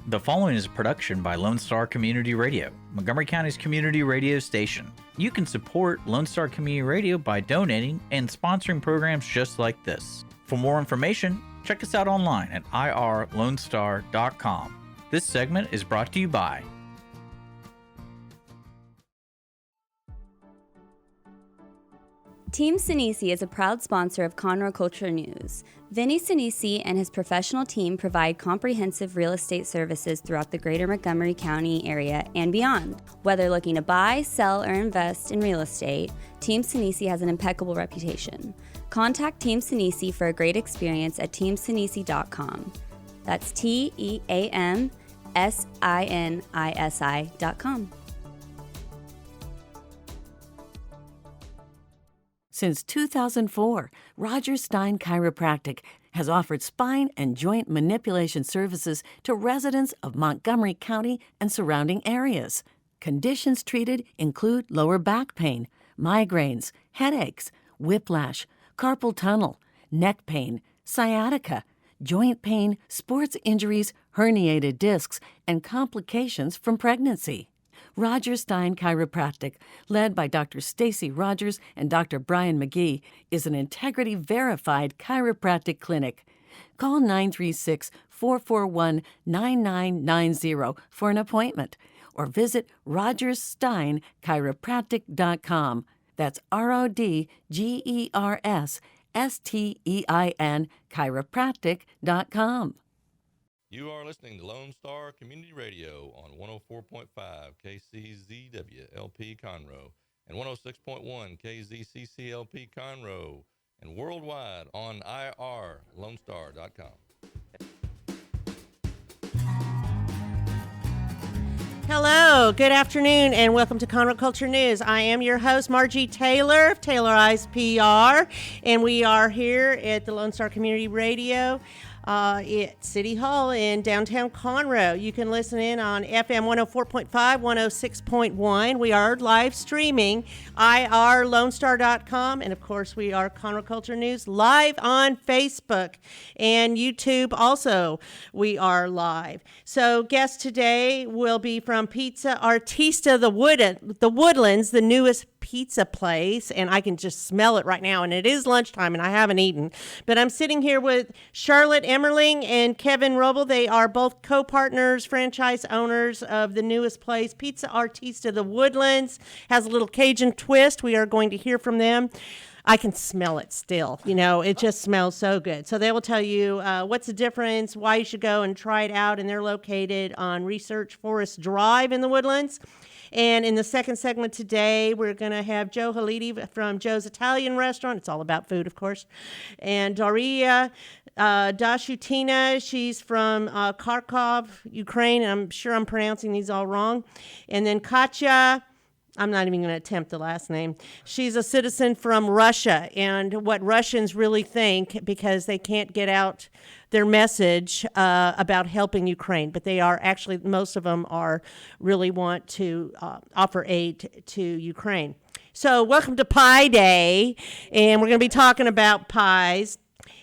The following is a production by Lone Star Community Radio, Montgomery County's community radio station. You can support Lone Star Community Radio by donating and sponsoring programs just like this. For more information, check us out online at irlonestar.com. This segment is brought to you by Team Sinisi is a proud sponsor of Conroe Culture News. Vinny Sinisi and his professional team provide comprehensive real estate services throughout the greater Montgomery County area and beyond. Whether looking to buy, sell, or invest in real estate, Team Sinisi has an impeccable reputation. Contact Team Sinisi for a great experience at teamsinisi.com. That's TEAMSINISI.com. Since 2004, Roger Stein Chiropractic has offered spine and joint manipulation services to residents of Montgomery County and surrounding areas. Conditions treated include lower back pain, migraines, headaches, whiplash, carpal tunnel, neck pain, sciatica, joint pain, sports injuries, herniated discs, and complications from pregnancy. Roger Stein Chiropractic, led by Dr. Stacy Rogers and Dr. Brian McGee, is an integrity-verified chiropractic clinic. Call 936-441-9990 for an appointment or visit rogerssteinchiropractic.com. That's RODGERSSTEIN chiropractic.com. You are listening to Lone Star Community Radio on 104.5 KCZW LP Conroe and 106.1 KZCCLP Conroe and worldwide on irlonestar.com. Hello, good afternoon, and welcome to Conroe Culture News. I am your host, Margie Taylor of Taylorized PR, and we are here at the Lone Star Community Radio at City Hall in downtown Conroe. You can listen in on FM 104.5, 106.1. We are live streaming irlonestar.com, and of course we are Conroe Culture News live on Facebook and YouTube. Also, we are live. So guest today will be from Pizza Artista, the Woodlands, the newest pizza place, and I can just smell it right now, and it is lunchtime and I haven't eaten, but I'm sitting here with Charlotte Emmerling and Kevin Roble. They are both co-partners, franchise owners of the newest place, Pizza Artista, the Woodlands. Has a little Cajun twist. We are going to hear from them. I can smell it still. You know, it just smells so good. So they will tell you what's the difference, why you should go and try it out, and they're located on Research Forest Drive in the Woodlands. And in the second segment today, we're going to have Joe Haliti from Joe's Italian Restaurant. It's all about food, of course. And Dariya Dashutina, she's from Kharkov, Ukraine. I'm sure I'm pronouncing these all wrong. And then Katya, I'm not even going to attempt the last name. She's a citizen from Russia, and what Russians really think, because they can't get out their message about helping Ukraine, but they are actually, most of them are really want to offer aid to Ukraine. So welcome to Pie Day, and we're going to be talking about pies.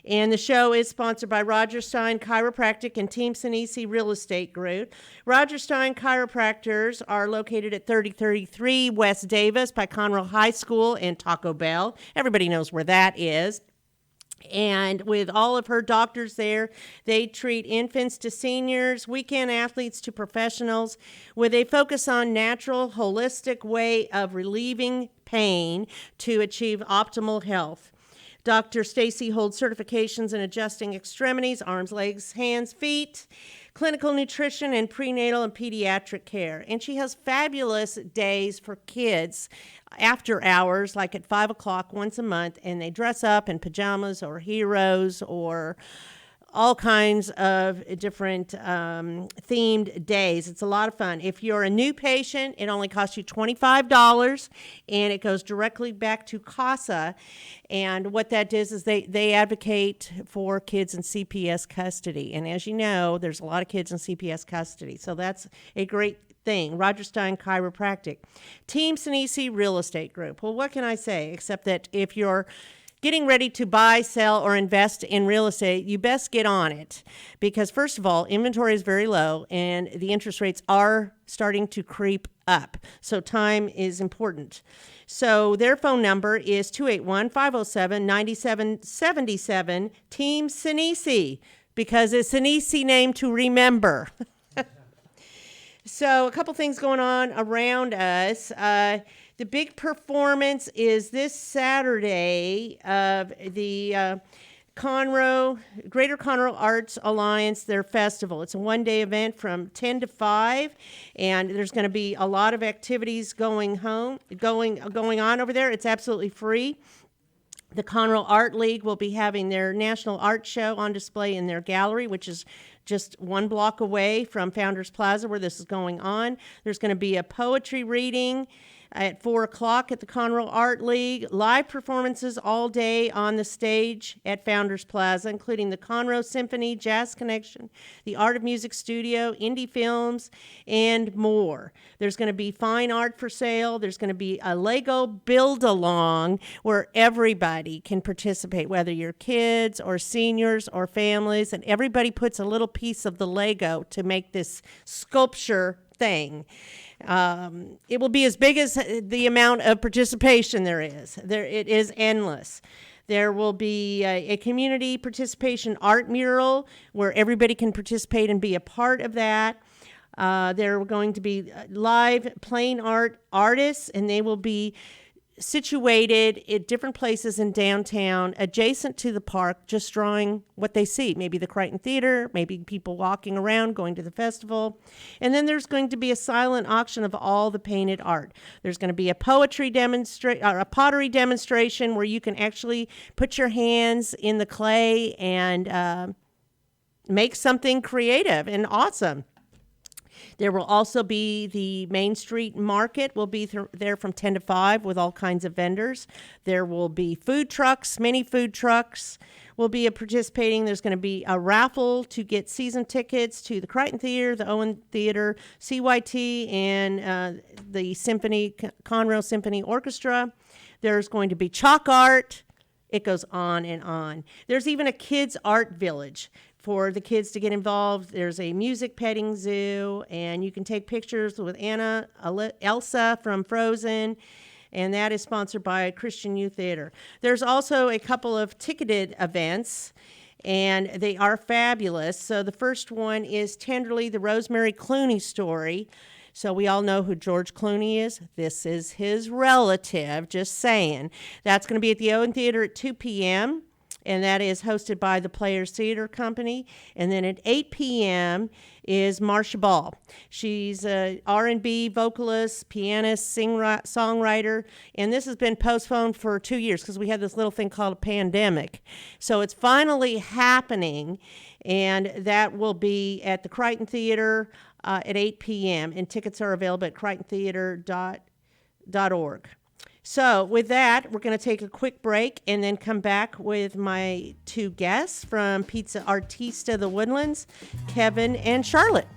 And the show is sponsored by Roger Stein Chiropractic and Team Sinisi Real Estate Group. Roger Stein Chiropractors are located at 3033 West Davis by Conroe High School and Taco Bell. Everybody knows where that is. And with all of her doctors there, they treat infants to seniors, weekend athletes to professionals, with a focus on natural, holistic way of relieving pain to achieve optimal health. Dr. Stacy holds certifications in adjusting extremities, arms, legs, hands, feet, clinical nutrition, and prenatal and pediatric care. And she has fabulous days for kids after hours, like at 5 o'clock once a month, and they dress up in pajamas or heroes or all kinds of different themed days. It's a lot of fun. If you're a new patient, it only costs you $25, and it goes directly back to CASA. And what that does is they advocate for kids in CPS custody. And as you know, there's a lot of kids in CPS custody. So that's a great thing. Roger Stein Chiropractic. Team Sinisi Real Estate Group. Well, what can I say except that if you're getting ready to buy, sell, or invest in real estate, you best get on it because, first of all, inventory is very low and the interest rates are starting to creep up. So time is important. So their phone number is 281-507-9777, Team Sinisi, because it's an easy name to remember. So a couple things going on around us. The big performance is this Saturday of the Conroe, Greater Conroe Arts Alliance, their festival. It's a one-day event from 10 to 5, and there's going to be a lot of activities going on over there. It's absolutely free. The Conroe Art League will be having their National Art Show on display in their gallery, which is just one block away from Founders Plaza where this is going on. There's going to be a poetry reading at 4 o'clock at the Conroe Art League. Live performances all day on the stage at Founders Plaza, including the Conroe Symphony, Jazz Connection, the Art of Music Studio, indie films, and more. There's going to be fine art for sale. There's going to be a Lego build-along where everybody can participate, whether you're kids or seniors or families, and everybody puts a little piece of the Lego to make this sculpture thing. It will be as big as the amount of participation there is. It is endless. There will be a community participation art mural where everybody can participate and be a part of that. There are going to be live plain art artists, and they will be situated at different places in downtown adjacent to the park, just drawing what they see. Maybe the Crichton Theater, maybe people walking around, going to the festival. And then there's going to be a silent auction of all the painted art. There's going to be a pottery demonstration where you can actually put your hands in the clay and make something creative and awesome. There will also be the Main Street Market will be there from 10 to 5 with all kinds of vendors. There will be food trucks, many food trucks will be participating. There's going to be a raffle to get season tickets to the Crichton Theater, the Owen Theater, CYT, and the Conroe Symphony Orchestra. There's going to be chalk art. It goes on and on. There's even a kids' art village for the kids to get involved. There's a music petting zoo, and you can take pictures with Elsa from Frozen, and that is sponsored by Christian Youth Theater. There's also a couple of ticketed events, and they are fabulous. So the first one is Tenderly, the Rosemary Clooney story. So we all know who George Clooney is. This is his relative, just saying. That's going to be at the Owen Theater at 2 p.m., and that is hosted by the Players Theater Company. And then at 8 p.m. is Marcia Ball. She's a R&B vocalist, pianist, songwriter, and this has been postponed for 2 years because we had this little thing called a pandemic. So it's finally happening, and that will be at the Crichton Theater at 8 p.m., and tickets are available at crichtontheater.org. So with that, we're going to take a quick break and then come back with my two guests from Pizza Artista, The Woodlands, Kevin and Charlotte.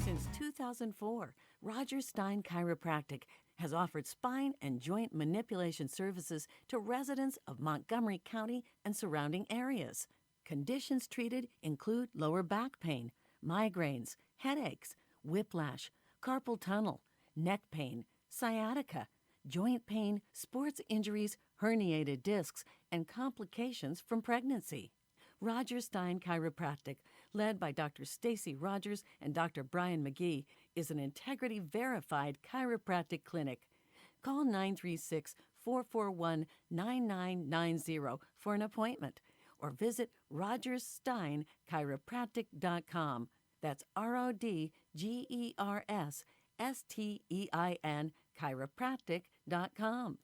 Since 2004, Roger Stein Chiropractic has offered spine and joint manipulation services to residents of Montgomery County and surrounding areas. Conditions treated include lower back pain, migraines, headaches, whiplash, carpal tunnel, neck pain, sciatica, joint pain, sports injuries, herniated discs, and complications from pregnancy. Roger Stein Chiropractic, led by Dr. Stacy Rogers and Dr. Brian McGee, is an integrity-verified chiropractic clinic. Call 936-441-9990 for an appointment or visit rogerssteinchiropractic.com. That's RODGERSSTEIN chiropractic.com.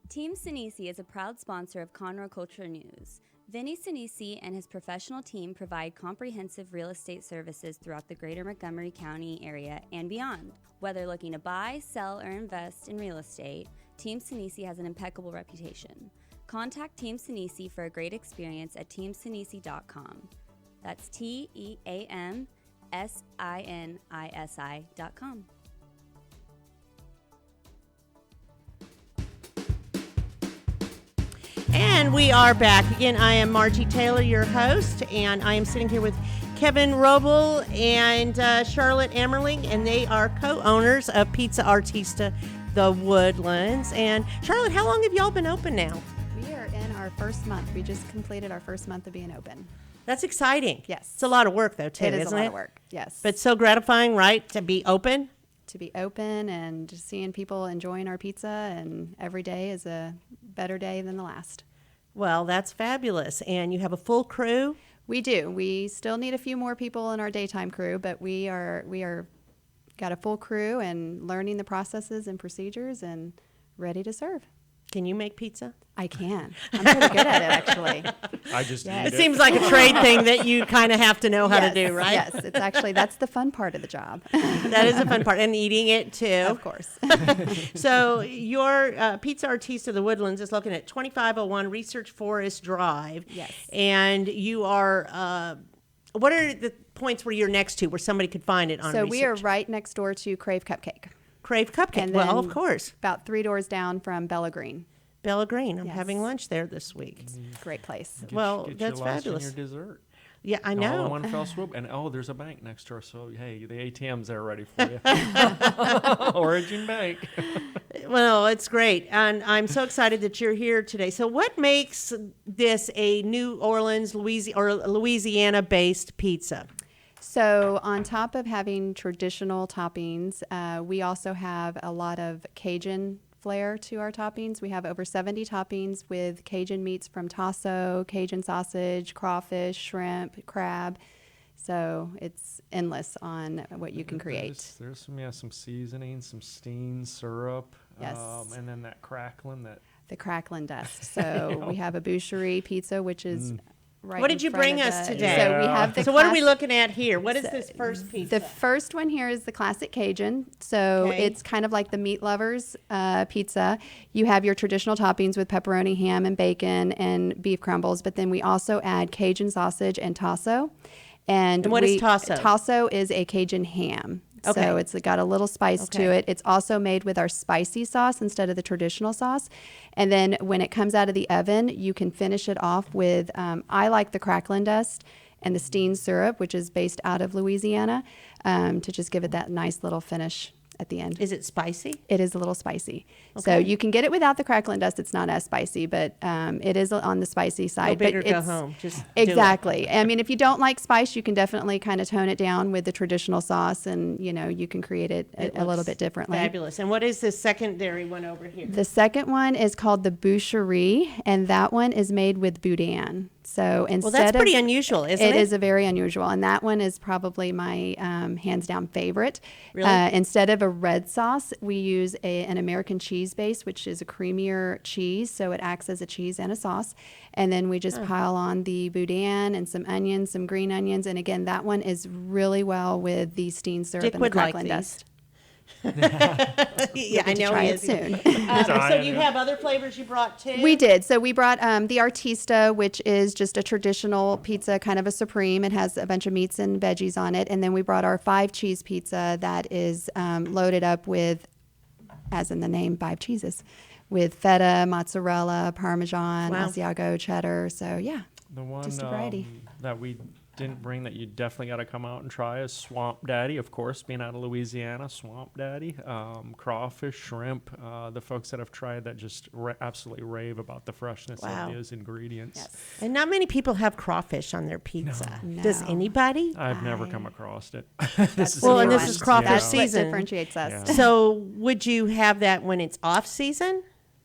Team Sinisi is a proud sponsor of Conroe Culture News. Vinny Sinisi and his professional team provide comprehensive real estate services throughout the greater Montgomery County area and beyond. Whether looking to buy, sell, or invest in real estate, Team Sinisi has an impeccable reputation. Contact Team Sinisi for a great experience at teamsinisi.com. That's TEAMSINISI.com. sinisi.com. And we are back again. I am Margie Taylor, your host, and I am sitting here with Kevin Roble and Charlotte Emmerling, and they are co-owners of Pizza Artista, The Woodlands. And Charlotte, how long have y'all been open now? We are in our first month. We just completed our first month of being open. That's exciting. Yes. It's a lot of work, though, too, It is isn't a lot it? of work, yes. But so gratifying, right, to be open? To be open and just seeing people enjoying our pizza, and every day is a better day than the last. Well, that's fabulous. And you have a full crew? We do. We still need a few more people in our daytime crew, but we are got a full crew and learning the processes and procedures and ready to serve. Can you make pizza? I can. I'm pretty good at it, actually. I just Yes. eat It it. seems like a trade thing that you kind of have to know how to do, right? Yes, it's actually, that's the fun part of the job. That is a fun part. And eating it, too. Of course. So your Pizza Artista, The Woodlands, is looking at 2501 Research Forest Drive. Yes. And you are, what are the points where you're next to, where somebody could find it on So Research? we are right next door to Crave Cupcake. Crave Cupcake. And Well, then of course. About 3 doors down from Bella Green. Bella Green. I'm Yes. having lunch there this week. Great place. Well, Get that's your lunch fabulous. And your dessert. Yeah, I All know. in one fell swoop. And there's a bank next door. So hey, the ATM's there ready for you. Origin Bank. Well, it's great. And I'm so excited that you're here today. So what makes this a New Orleans, Louisiana-based pizza? So on top of having traditional toppings, we also have a lot of Cajun flair to our toppings. We have over 70 toppings with Cajun meats from tasso, Cajun sausage, crawfish, shrimp, crab. So it's endless on what you can create. There's some seasoning, some steen syrup, Yes. and then that crackling that. The crackling dust. So we have a Boucherie pizza, which is right. What in did you front bring of us the- today? So we have the So what are we class- looking at here? What is this first pizza? The first one here is the classic Cajun. So Okay. it's kind of like the meat lovers pizza. You have your traditional toppings with pepperoni, ham, and bacon and beef crumbles, but then we also add Cajun sausage and tasso. And what is tasso? Tasso is a Cajun ham. Okay. So it's got a little spice to Okay. it. It's also made with our spicy sauce instead of the traditional sauce. And then when it comes out of the oven, you can finish it off with, I like the crackling dust and the steen syrup, which is based out of Louisiana, to just give it that nice little finish at the end. Is it spicy? It is a little spicy. So you can get it without the crackling dust. It's not as spicy, but it is on the spicy side. Go big or but go it's, home. Just do exactly. I mean, if you don't like spice, you can definitely kind of tone it down with the traditional sauce, and you can create it a little looks bit differently. Fabulous. And what is this secondary one over here? The second one is called the Boucherie, and that one is made with boudin. So instead Well, that's of, pretty unusual, isn't it? It is a very unusual, and that one is probably my hands down favorite. Really? Instead of a red sauce, we use an American cheese base, which is a creamier cheese, so it acts as a cheese and a sauce. And then we just pile on the boudin and some onions, some green onions, and again, that one is really well with the steen syrup Dick and the would like crackling these. dust. Yeah, I know Try he it is. soon. So you have other flavors you brought too? We did. So we brought the Artista, which is just a traditional pizza, kind of a supreme. It has a bunch of meats and veggies on it. And then we brought our 5 cheese pizza that is loaded up with, as in the name, 5 cheeses, with feta, mozzarella, Parmesan, Wow. Asiago, cheddar. So yeah, The one Just a variety. that we didn't bring that you definitely got to come out and try is Swamp Daddy, of course, being out of Louisiana. Swamp Daddy, crawfish, shrimp. The folks that have tried that just absolutely rave about the freshness Wow. of those ingredients. yes. And not many people have crawfish on their pizza. No. Does No. anybody? I've never come across it. That's Well, the and new this one. is crawfish That's what season. differentiates us. Yeah. So would you have that when it's off season?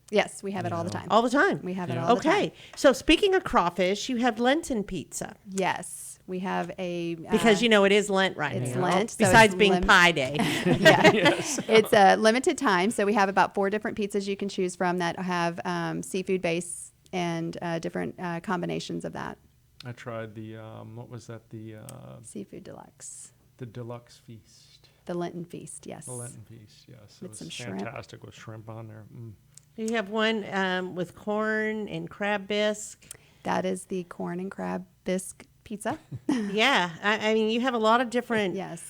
Yes, we have it all the time. All the time? We have it Yeah. all the time. Okay. So speaking of crawfish, you have Lenten pizza. Yes, we have a Because it is Lent right it's now. Lent, so Besides it's being lim- Pie Day. yeah. It's a limited time. So we have about 4 different pizzas you can choose from that have seafood base and different combinations of that. I tried the what was that? The Seafood deluxe. deluxe feast, The Lenten feast, yes. the Lenten feast. Yes, With it some was shrimp. fantastic with shrimp on there. You have one with corn and crab bisque. That is the corn and crab bisque pizza. Yeah, I mean, you have a lot of different Yes.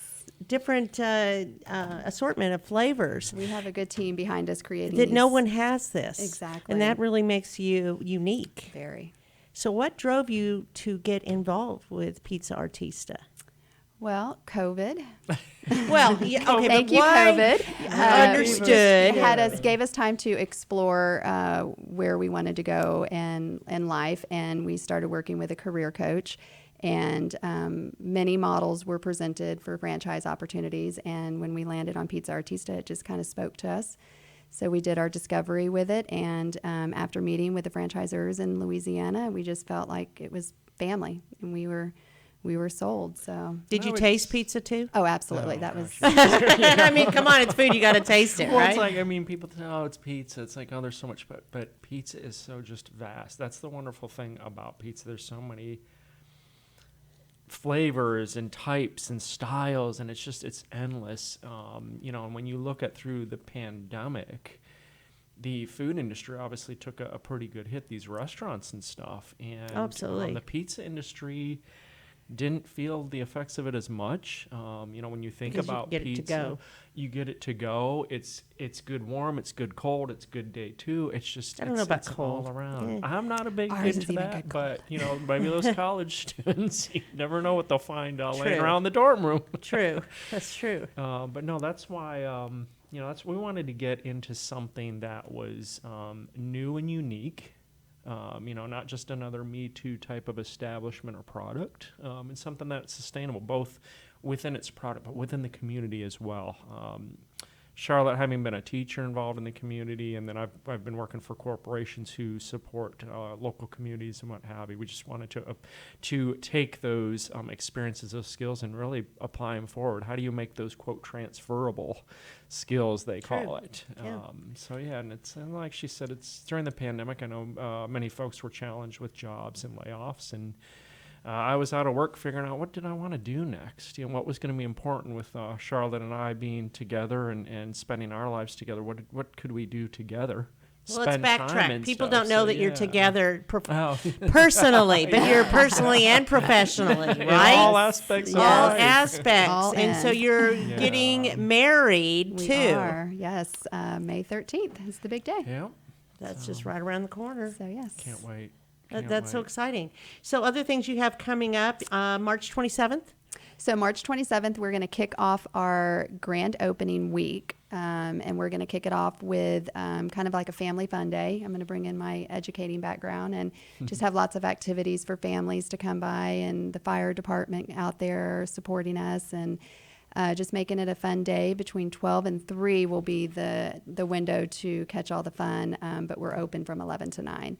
assortment of flavors We have a good team behind us creating that no these. one has this. Exactly. And that really makes you unique. Very. So what drove you to get involved with Pizza Artista? Well, COVID. Well, yeah, okay, Thank but you, why? COVID. Understood. Gave us time to explore where we wanted to go in life, and we started working with a career coach. And many models were presented for franchise opportunities. And when we landed on Pizza Artista, it just kind of spoke to us. So we did our discovery with it. And after meeting with the franchisors in Louisiana, we just felt like it was family, and we were sold. So Did you taste pizza too? oh, absolutely, that was I mean, come on, it's food. You got to taste it, Well, right? it's like, I mean, people think, oh, it's pizza. It's like, oh, there's so much, but pizza is so just vast. That's the wonderful thing about pizza. There's so many flavors and types and styles, and it's endless. And when you look at through the pandemic, the food industry obviously took a pretty good hit, these restaurants and stuff. And Absolutely. The pizza industry didn't feel the effects of it as much. When you think Because you about get it to pizza, go. you get it to go. It's good warm. It's good cold. It's good day too. It's just I don't know about it's cold. all around. Yeah. I'm not a big Ours into is even that, good but maybe those college students, you never know what they'll find laying True. around the dorm room. True. That's true. But no, that's why we wanted to get into something that was new and unique. Not just another Me Too type of establishment or product, and something that's sustainable, both within its product, but within the community as well. Charlotte, having been a teacher involved in the community, and then I've been working for corporations who support local communities and what have you. We just wanted to take those experiences, those skills, and really apply them forward. How do you make those, quote, transferable skills, they call it? Yeah. And like she said, it's during the pandemic. I know many folks were challenged with jobs and layoffs, and I was out of work figuring out what did I want to do next. What was going to be important with Charlotte and I being together and spending our lives together. What could we do together? Well, let's Spend time backtrack. and People stuff. don't know So, that you're yeah. together Oh. personally, but you're personally and professionally, In right? all aspects of All life. aspects. All and so ends. you're Yeah. getting married we too. are. Yes, May 13th is the big day. Yeah. That's just right around the corner. So yes, Can't wait. That's so exciting. So other things you have coming up, March 27th? So March 27th, we're going to kick off our grand opening week, and we're going to kick it off with kind of like a family fun day. I'm going to bring in my educating background and just have lots of activities for families to come by, and the fire department out there supporting us, and just making it a fun day. Between 12 and 3 will be the window to catch all the fun, but we're open from 11 to 9.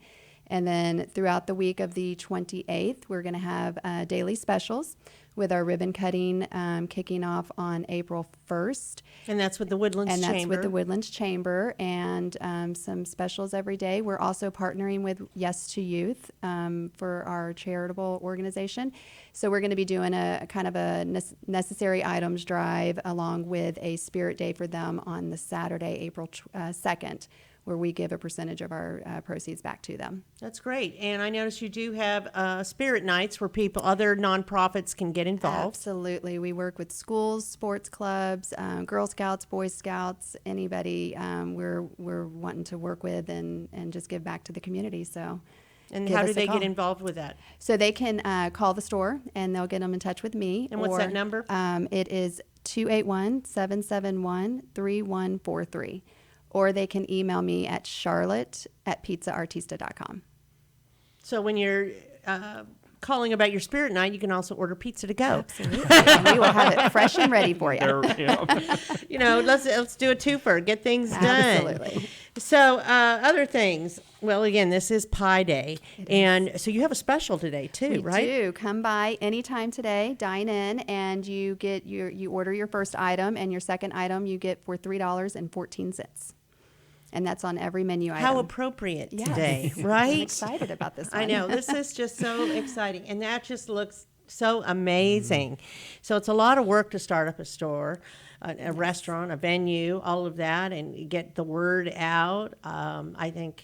And then throughout the week of the 28th, we're going to have daily specials with our ribbon cutting kicking off on April 1st. And that's with the Woodlands And that's Chamber. with the Woodlands Chamber, and some specials every day. We're also partnering with Yes to Youth for our charitable organization. So we're going to be doing a kind of a necessary items drive along with a spirit day for them on the Saturday, April 2nd, where we give a percentage of our proceeds back to them. That's great. And I noticed you do have spirit nights where other nonprofits can get involved. Absolutely. We work with schools, sports clubs, Girl Scouts, Boy Scouts, anybody we're wanting to work with and just give back to the community. So, And give how us do a they call. get involved with that? So they can call the store and they'll get them in touch with me. And what's that number? It is 281-771-3143. Or they can email me at charlotte@pizzaartista.com. So when you're calling about your spirit night, you can also order pizza to go. Absolutely. And we will have it fresh and ready for you. Let's do a twofer. Get things done. Absolutely. So other things. Well, again, this is Pie Day, and so you have a special today too, We right? do. Come by anytime today, dine in, and you get you order your first item, and your second item you get for $3.14. And that's on every menu item. How appropriate Yes. today, I'm right? excited about this one. I know. This is just so exciting. And that just looks so amazing. So it's a lot of work to start up a store, a restaurant, a venue, all of that, and get the word out. I think,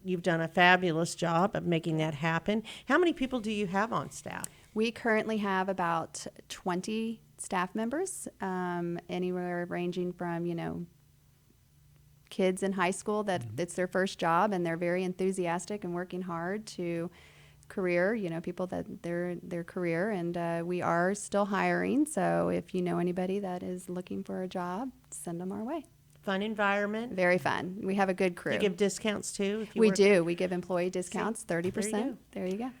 you've done a fabulous job of making that happen. How many people do you have on staff? We currently have about 20 staff members, anywhere ranging from, kids in high school that it's their first job and they're very enthusiastic and working hard, to career, people that their career. And we are still hiring. So if you know anybody that is looking for a job, send them our way. Fun environment. Very fun. We have a good crew. You give discounts too? If you We work? do. We give employee discounts, 30%. There you go. There you go.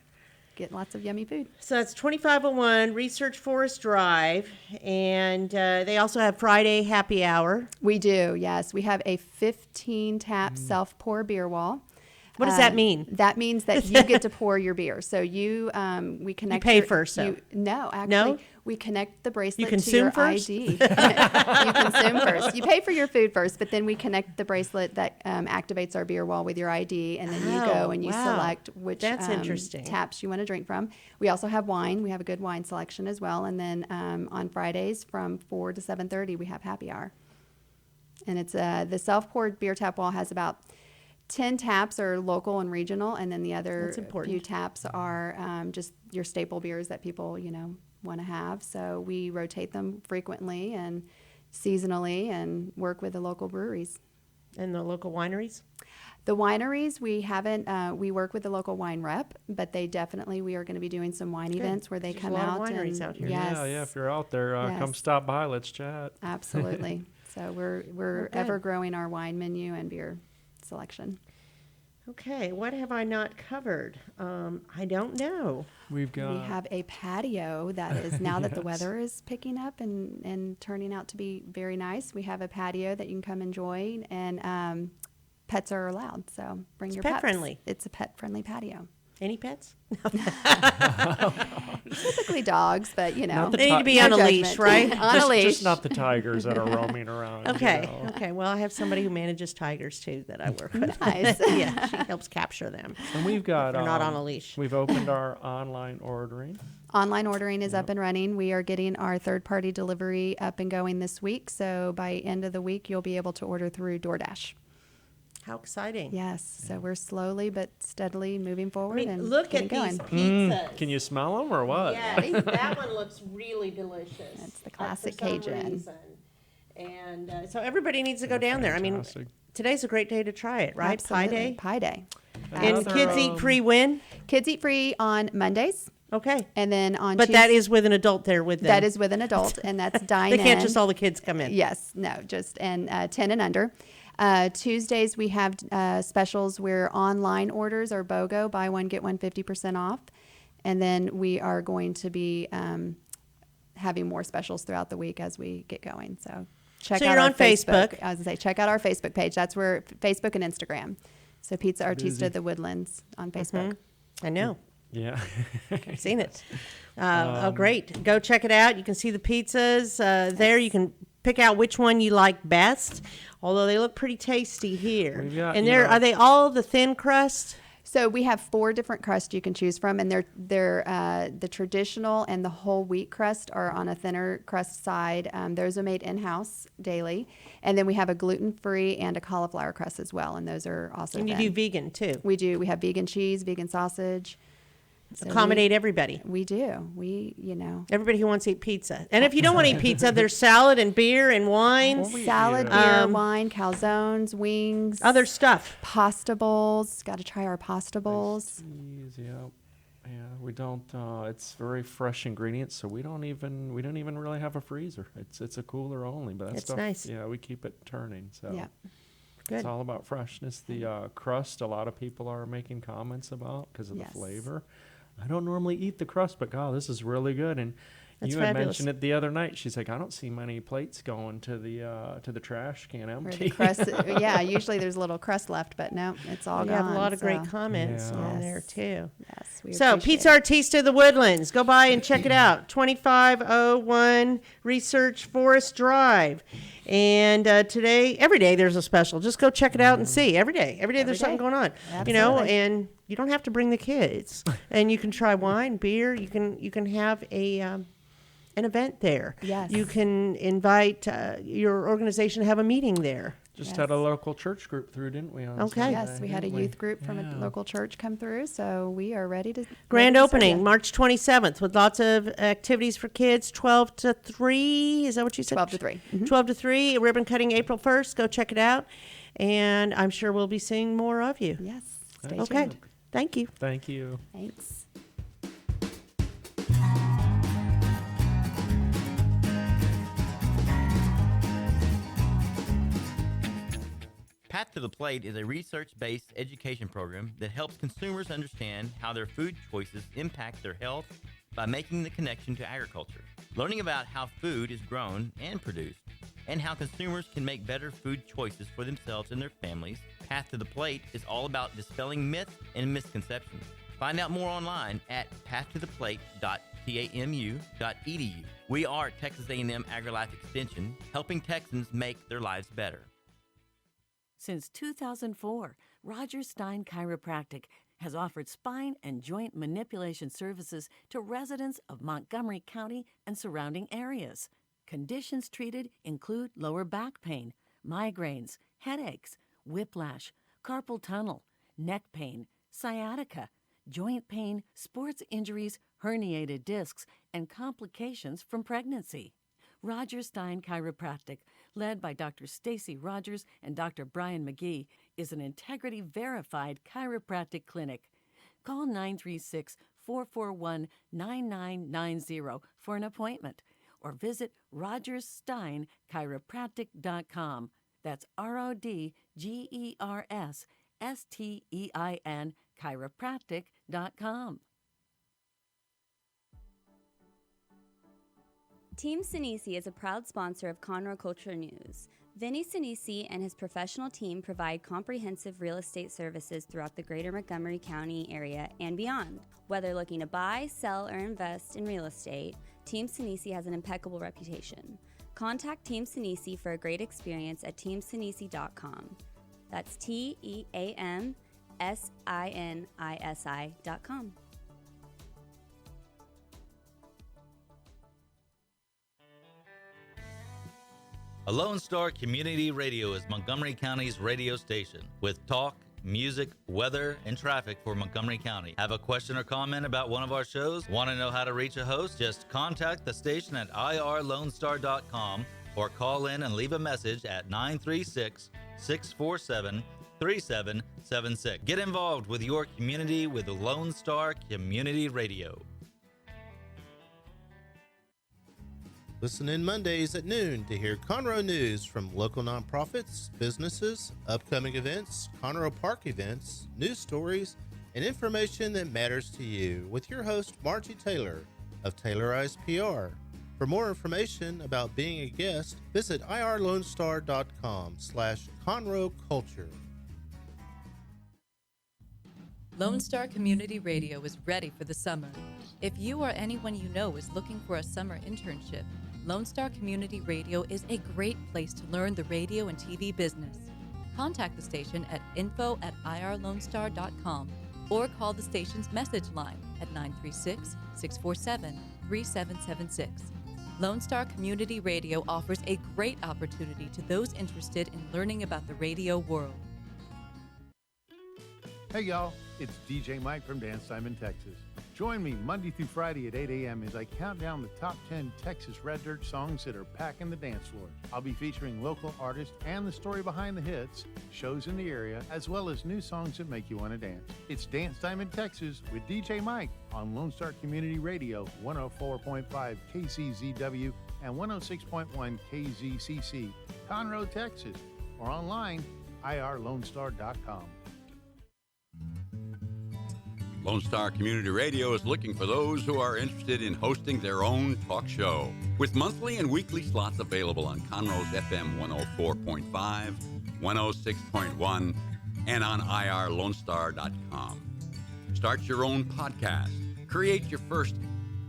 Get lots of yummy food. So that's 2501 Research Forest Drive. And they also have Friday happy hour. We do, yes. We have a 15-tap self-pour beer wall. What does that mean? That means that you get to pour your beer. So we connect. You pay first, though. No, actually, No? we connect the bracelet consume to your first? ID. You consume first. You pay for your food first, but then we connect the bracelet that activates our beer wall with your ID, and then you go and you wow. select which That's interesting. taps you want to drink from. We also have wine. We have a good wine selection as well. And then on Fridays from 4 to 7:30, we have happy hour. And it's the self-poured beer tap wall has about 10 taps are local and regional, and then the other That's important. few taps are just your staple beers that people, want to have. So we rotate them frequently and seasonally and work with the local breweries. And the local wineries? The wineries, we haven't, we work with the local wine rep, but we are going to be doing some wine events where they There's come a lot out. of wineries and, out here. Yes, Yeah, if you're out there, come Yes. stop by. Let's chat. absolutely. So we're good. ever growing our wine menu and beer selection. Okay, what have I not covered? I don't know. We've got. We have a patio that is, now that the Yes. weather is picking up and turning out to be very nice, we have a patio that you can come enjoy, and pets are allowed. So bring It's your pet pets. friendly. It's a pet-friendly patio. Any pets? Typically dogs, but, Not the They need to be no on a leash, judgment. right? On a leash. Just not the tigers that are roaming around. Okay, you know. okay. Well, I have somebody who manages tigers too that I work with. Nice. Yeah, she helps capture them. And we've got. They're not on a leash. We've opened our online ordering. Online ordering is up and running. We are getting our third-party delivery up and going this week. So by end of the week, you'll be able to order through DoorDash. How exciting. Yes. So we're slowly but steadily moving I forward mean, and look getting at these going. pizzas. Can you smell them or what? Yes, that one looks really delicious. That's the for classic some Cajun. reason. And so everybody needs to go down there. I mean, Fantastic. today's a great day to try it, right? Pie Absolutely. day. Pie day. And Another, kids eat free when? Kids eat free on Mondays, Okay. and then on But that Tues- is with an adult there with them. that is with an adult, and that's dine They can't in. just all the kids come in. Yes, no, just and 10 and under. Tuesdays we have specials where online orders are BOGO, buy one get one 50% off, and then we are going to be having more specials throughout the week as we get going. So check So out you're our on Facebook. I was gonna say check out our Facebook page. That's where Facebook and Instagram. So Pizza Artista The Woodlands on Facebook. I know. Yeah. I've seen it. Great. Go check it out. You can see the pizzas there. You can pick out which one you like best, although they look pretty tasty here. We've got, And you they're know- are they all the thin crust? So we have 4 different crusts you can choose from, and they're the traditional and the whole wheat crust are on a thinner crust side. Those are made in-house daily, and then we have a gluten-free and a cauliflower crust as well, and those are also And you thin. do vegan too. We do. We have vegan cheese, vegan sausage. So Accommodate everybody. We do. Everybody who wants to eat pizza. And if you don't want to eat pizza, there's salad and beer and wines, Salad, beer, wine, calzones, wings, other stuff. pasta bowls. Got to try our pasta bowls. Cheese, yeah. Yeah, we don't. It's very fresh ingredients, so we don't even really have a freezer. It's a cooler only, but that It's stuff. nice. Yeah, we keep it turning. So Yeah. Good. it's all about freshness. The crust, a lot of people are making comments about because of Yes. the flavor. I don't normally eat the crust, but God, this is really good. And That's you had fabulous. mentioned it the other night. She's like, I don't see many plates going to the trash can Or empty. the crust. Yeah, usually there's a little crust left, but no, it's all You gone. have a lot of great so, comments Yeah. on there Yes. too. Yes, we So, appreciate Pizza it. Artista The Woodlands. Go by and check it out. 2501 Research Forest Drive. And every day there's a special. Just go check it out and see. Every day there's something day. going on. You know, Absolutely. and you don't have to bring the kids. And you can try wine, beer. You can have an event there. Yes. You can invite your organization to have a meeting there. Just had a local church group through, didn't we? On Okay. Sunday, Yes, we had a didn't youth group from a local church come through, so we are ready to Grand ready to serve opening, ya. March 27th, with lots of activities for kids, 12 to 3. Is that what you said? 12 to 3. Mhm. 12 to 3, ribbon cutting April 1st. Go check it out. And I'm sure we'll be seeing more of you. Yes. Stay Okay. tuned. Thank you. Thank you. Thanks. Path to the Plate is a research-based education program that helps consumers understand how their food choices impact their health by making the connection to agriculture. Learning about how food is grown and produced, and how consumers can make better food choices for themselves and their families, Path to the Plate is all about dispelling myths and misconceptions. Find out more online at pathtotheplate.tamu.edu. We are Texas A&M AgriLife Extension, helping Texans make their lives better. Since 2004, Roger Stein Chiropractic has offered spine and joint manipulation services to residents of Montgomery County and surrounding areas. Conditions treated include lower back pain, migraines, headaches, whiplash, carpal tunnel, neck pain, sciatica, joint pain, sports injuries, herniated discs, and complications from pregnancy. Roger Stein Chiropractic, led by Dr. Stacy Rogers and Dr. Brian McGee, is an integrity-verified chiropractic clinic. Call 936-441-9990 for an appointment or visit rogerssteinchiropractic.com. That's RODGERSSTEIN chiropractic.com. Team Sinisi is a proud sponsor of Conroe Culture News. Vinny Sinisi and his professional team provide comprehensive real estate services throughout the greater Montgomery County area and beyond. Whether looking to buy, sell, or invest in real estate, Team Sinisi has an impeccable reputation. Contact Team Sinisi for a great experience at teamsinisi.com. That's TEAMSINISI.com. A Lone Star Community Radio is Montgomery County's radio station with talk, music, weather, and traffic for Montgomery County. Have a question or comment about one of our shows? Want to know how to reach a host? Just contact the station at irlonestar.com or call in and leave a message at 936-647-3776. Get involved with your community with Lone Star Community Radio. Listen in Mondays at noon to hear Conroe news from local nonprofits, businesses, upcoming events, Conroe Park events, news stories, and information that matters to you with your host, Margie Taylor of Taylorized PR. For more information about being a guest, visit irlonestar.com/Conroe Culture. Lone Star Community Radio is ready for the summer. If you or anyone you know is looking for a summer internship, Lone Star Community Radio is a great place to learn the radio and TV business. Contact the station at info@irlonestar.com or call the station's message line at 936-647-3776. Lone Star Community Radio offers a great opportunity to those interested in learning about the radio world. Hey y'all, it's DJ Mike from Dance Time in Texas. Join me Monday through Friday at 8 a.m. as I count down the top 10 Texas Red Dirt songs that are packing the dance floor. I'll be featuring local artists and the story behind the hits, shows in the area, as well as new songs that make you want to dance. It's Dance Time in Texas with DJ Mike on Lone Star Community Radio, 104.5 KCZW and 106.1 KZCC, Conroe, Texas, or online, irlonestar.com. Lone Star Community Radio is looking for those who are interested in hosting their own talk show. With monthly and weekly slots available on Conroe's FM 104.5, 106.1, and on irlonestar.com. Start your own podcast, create your first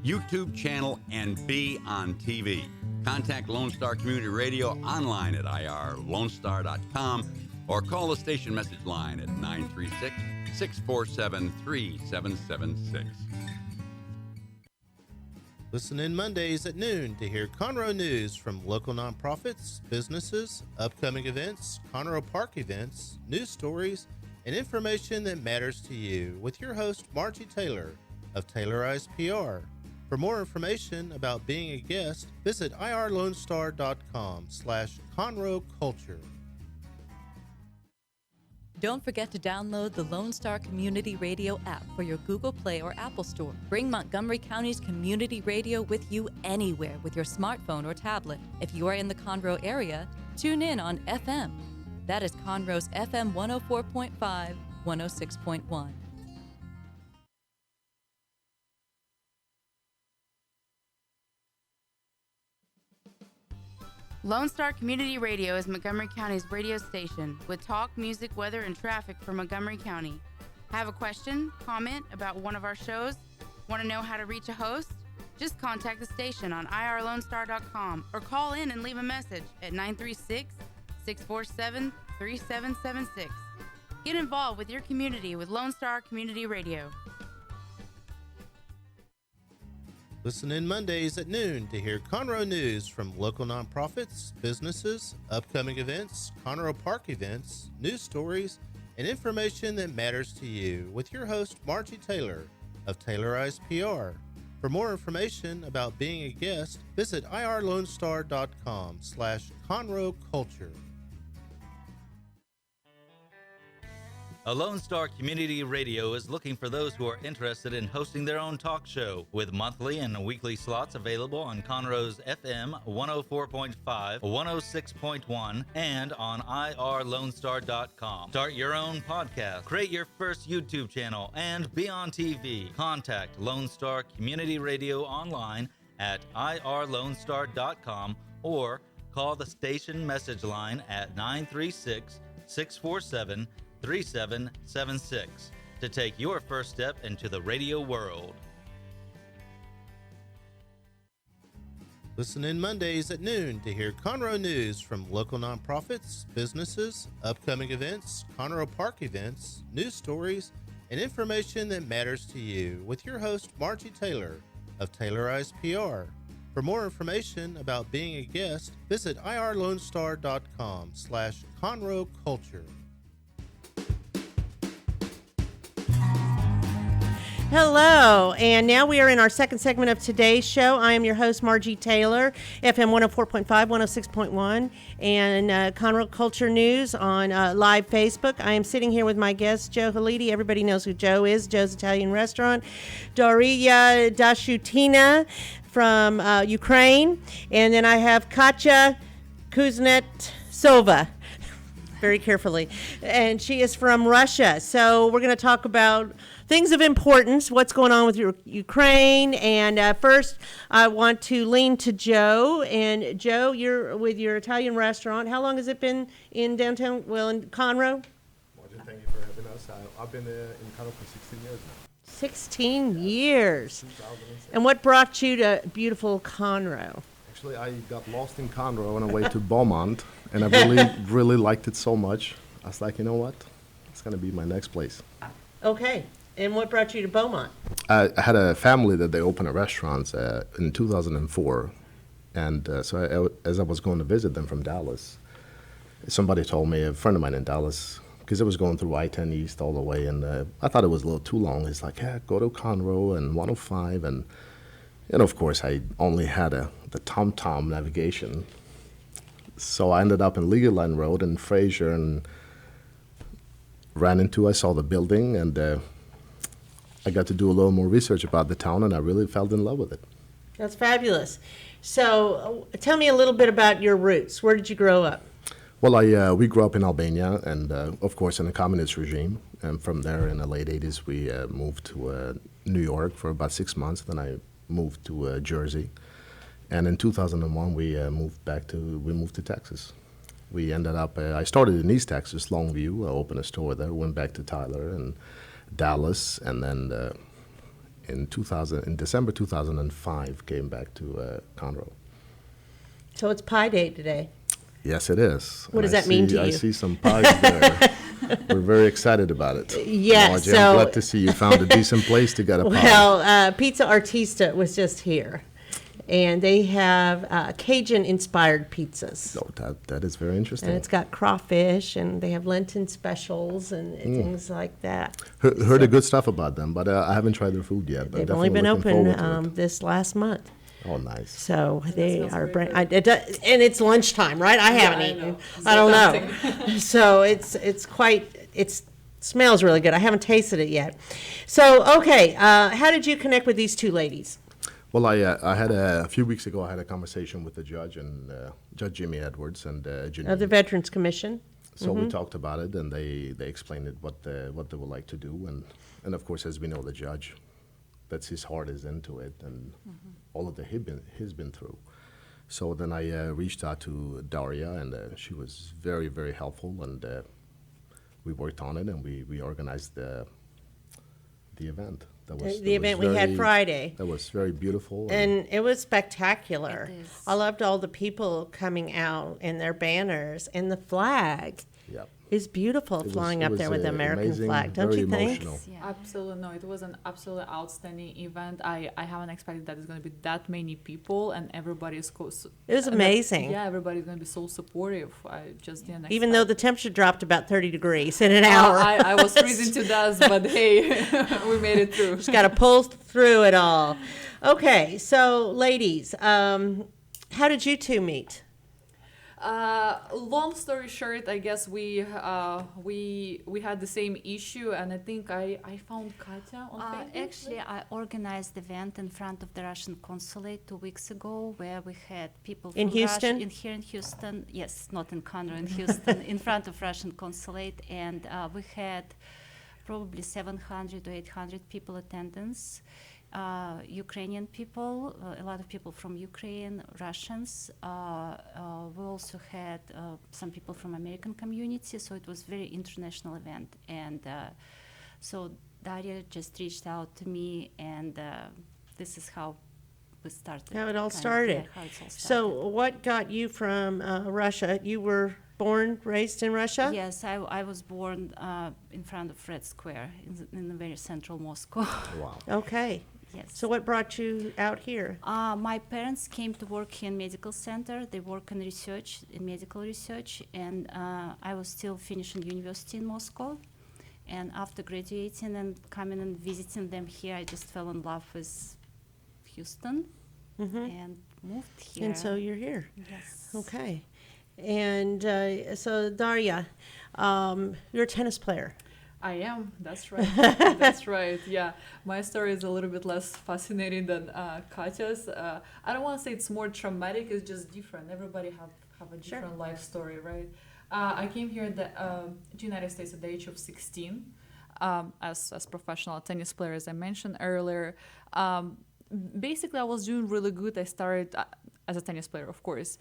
YouTube channel, and be on TV. Contact Lone Star Community Radio online at irlonestar.com or call the station message line at 936-647-3776. Listen in Mondays at noon to hear Conroe news from local nonprofits, businesses, upcoming events, Conroe Park events, news stories, and information that matters to you with your host, Margie Taylor of Taylorized PR. For more information about being a guest, visit irlonestar.com/Conroe Culture. Don't forget to download the Lone Star Community Radio app for your Google Play or Apple Store. Bring Montgomery County's community radio with you anywhere with your smartphone or tablet. If you are in the Conroe area, tune in on FM. That is Conroe's FM 104.5, 106.1. Lone Star Community Radio is Montgomery County's radio station with talk, music, weather, and traffic for Montgomery County. Have a question, comment about one of our shows? Want to know how to reach a host? Just contact the station on irlonestar.com or call in and leave a message at 936-647-3776. Get involved with your community with Lone Star Community Radio. Listen in Mondays at noon to hear Conroe news from local nonprofits, businesses, upcoming events, Conroe Park events, news stories, and information that matters to you with your host, Margie Taylor of Taylorized PR. For more information about being a guest, visit irlonestar.com/Conroe Culture. A Lone Star Community Radio is looking for those who are interested in hosting their own talk show with monthly and weekly slots available on Conroe's FM 104.5, 106.1, and on irlonestar.com. Start your own podcast, create your first YouTube channel, and be on TV. Contact Lone Star Community Radio online at irlonestar.com or call the station message line at 936-647-3776 to take your first step into the radio world. Listen in Mondays at noon to hear Conroe news from local nonprofits, businesses, upcoming events, Conroe Park events, news stories, and information that matters to you with your host, Margie Taylor of Taylorized PR. For more information about being a guest, visit irlonestar.com/Conroe Culture. Hello, and now we are in our second segment of today's show. I am your host, Margie Taylor, FM 104.5, 106.1, and Conroe Culture News on live Facebook. I am sitting here with my guest, Joe Haliti. Everybody knows who Joe is, Joe's Italian Restaurant. Dariya Dashutina from Ukraine, and then I have Katya Kuznetsova, very carefully, and she is from Russia. So we're going to talk about things of importance, what's going on with Ukraine. And first, I want to lean to Joe. And Joe, you're with your Italian restaurant. How long has it been in downtown, in Conroe? Margie, thank you for having us. I've been in Conroe for 16 years now. 16 years. And what brought you to beautiful Conroe? Actually, I got lost in Conroe on the way to Beaumont, and I really, really liked it so much. I was like, you know what? It's going to be my next place. Okay. And what brought you to Beaumont? I had a family that they opened a restaurant in 2004. And so as I was going to visit them from Dallas, somebody told me, a friend of mine in Dallas, because it was going through I-10 East all the way, and I thought it was a little too long. He's like, yeah, go to Conroe and 105. And of course, I only had the TomTom navigation. So I ended up in Legal Line Road in Fraser and I saw the building, and I got to do a little more research about the town, and I really fell in love with it. That's fabulous. So tell me a little bit about your roots. Where did you grow up? Well, we grew up in Albania, and of course in the communist regime. And from there, in the late 80s, we moved to New York for about 6 months. Then I moved to Jersey. And in 2001, we moved to Texas. We ended up, I started in East Texas, Longview. I opened a store there, went back to Tyler and Dallas, and then in December 2005, came back to Conroe. So it's Pie Day today. Yes, it is. What does that mean to you? I see some pies there. We're very excited about it. Yes. Margie, I'm glad to see you found a decent place to get a pie. Well, Pizza Artista was just here. and they have Cajun-inspired pizzas. Oh, that is very interesting. And it's got crawfish, and they have Lenten specials and things like that. Heard a good stuff about them, but I haven't tried their food yet. They've only been open this last month. Oh, nice. So they are, and it's lunchtime, right? I haven't eaten. I don't know. So it smells really good. I haven't tasted it yet. So, okay, how did you connect with these two ladies? Well, I had a few weeks ago. I had a conversation with the judge and Judge Jimmy Edwards and Janine. Of the Veterans Commission. So we talked about it, and they explained it what they would like to do, and of course, as we know, the judge, that's his heart is into it, and all of the he's been through. So then I reached out to Dariya, and she was very, very helpful, and we worked on it, and we organized the event. The event we had Friday. That was very beautiful. And it was spectacular. I loved all the people coming out and their banners, and the flag is beautiful flying up there with the American flag, don't you think? Yeah. Absolutely. No, it was an absolutely outstanding event. I haven't expected that there's going to be that many people, and everybody is close. It was amazing. Yeah, everybody's going to be so supportive. I just didn't expect. Even though the temperature dropped about 30 degrees in an hour. I was freezing to death, but hey, we made it through. Just got to pull through it all. Okay, so ladies, how did you two meet? Long story short, I guess we had the same issue, and I think I found Katya on Facebook. Actually, I organized the event in front of the Russian consulate 2 weeks ago, where we had people from in Houston. Here in Houston, yes, not in Conroe, in Houston, in front of Russian consulate, and we had probably 700 or 800 people attendance. Ukrainian people, a lot of people from Ukraine, Russians. We also had some people from American community, so it was very international event. And so Dariya just reached out to me, and this is how we started. How it all started. How it all started. So what got you from Russia? You were born, raised in Russia? Yes, I was born in front of Red Square in the very central Moscow. Wow. Okay. Yes. So what brought you out here? My parents came to work here in medical center. They work in research, in medical research, and I was still finishing university in Moscow. And after graduating and coming and visiting them here, I just fell in love with Houston and moved here. And so you're here. Yes. Okay. And so Dariya, you're a tennis player. I am. That's right. That's right. Yeah, my story is a little bit less fascinating than Katya's. I don't want to say it's more traumatic. It's just different. Everybody have a different life story, right? I came here to the United States at the age of 16 as professional tennis player, as I mentioned earlier. Basically, I was doing really good. I started as a tennis player, of course.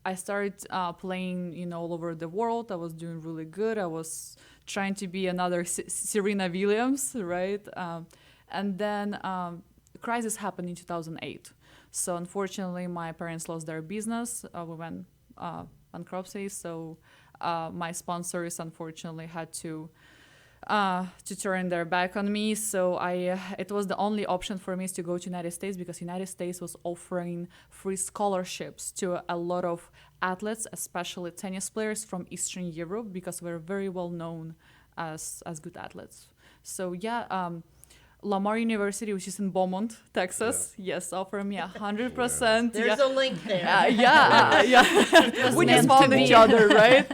I started playing, all over the world. I was doing really good. I was trying to be another Serena Williams, right? And then crisis happened in 2008. So unfortunately, my parents lost their business. We went bankruptcy. So my sponsors unfortunately had to turn their back on me. So it was the only option for me is to go to United States, because United States was offering free scholarships to a lot of athletes, especially tennis players from Eastern Europe, because we're very well known as good athletes. So Lamar University, which is in Beaumont, Texas, yes, offered me 100%. There's a link there. We just found each other, right?